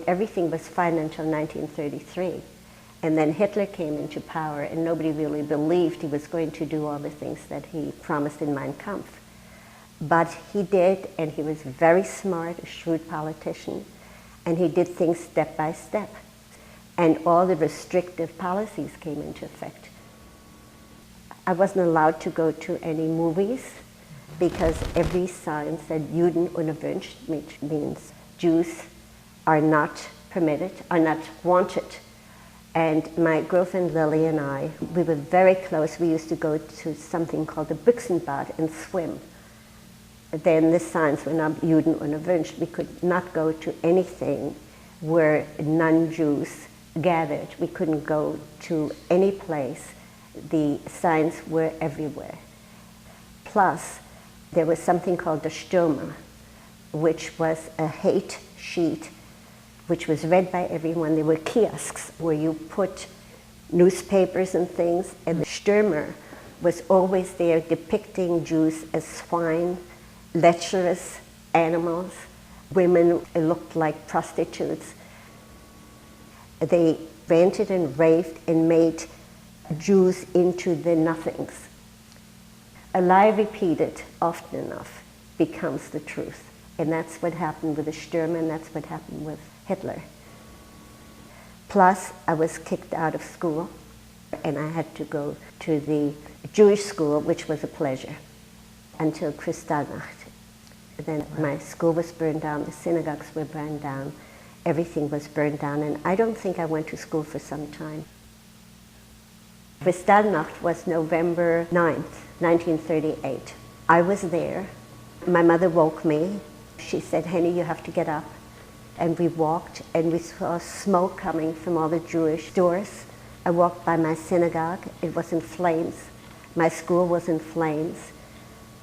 Everything was fine until 1933. And then Hitler came into power, and nobody really believed he was going to do all the things that he promised in Mein Kampf. But he did, and he was very smart, a shrewd politician, and he did things step by step. And all the restrictive policies came into effect. I wasn't allowed to go to any movies because every sign said Juden unerwünscht, which means Jews are not permitted, are not wanted. And my girlfriend Lily and I, we were very close. We used to go to something called the Büchsenbad and swim. Then the signs were not Juden unerwünscht. We could not go to anything where non-Jews gathered. We couldn't go to any place. The signs were everywhere. Plus, there was something called the Stürmer, which was a hate sheet which was read by everyone. There were kiosks where you put newspapers and things, and the Stürmer was always there depicting Jews as swine, lecherous animals. Women looked like prostitutes. They ranted and raved and made Jews into the nothings. A lie repeated often enough becomes the truth. And that's what happened with the Stürmer, and that's what happened with Hitler. Plus, I was kicked out of school, and I had to go to the Jewish school, which was a pleasure, until Kristallnacht. Then my school was burned down, the synagogues were burned down, everything was burned down, and I don't think I went to school for some time. Kristallnacht was November 9th, 1938. I was there. My mother woke me. She said, "Henny, you have to get up." And we walked, and we saw smoke coming from all the Jewish doors. I walked by my synagogue. It was in flames. My school was in flames.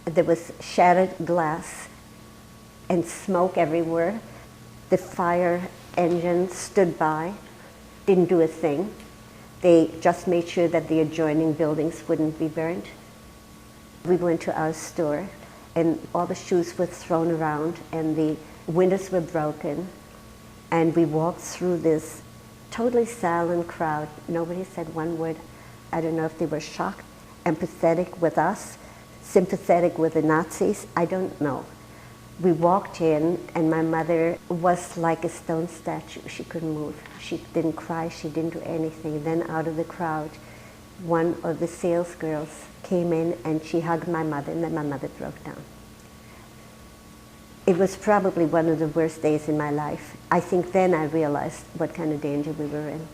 There was shattered glass and smoke everywhere. The fire engine stood by, didn't do a thing. They just made sure that the adjoining buildings wouldn't be burned. We went to our store, and all the shoes were thrown around, and the windows were broken. And we walked through this totally silent crowd. Nobody said one word. I don't know if they were shocked, empathetic with us, sympathetic with the Nazis. I don't know. We walked in, and my mother was like a stone statue. She couldn't move. She didn't cry. She didn't do anything. Then out of the crowd, one of the sales girls came in, and she hugged my mother, and then my mother broke down. It was probably one of the worst days in my life. I think then I realized what kind of danger we were in.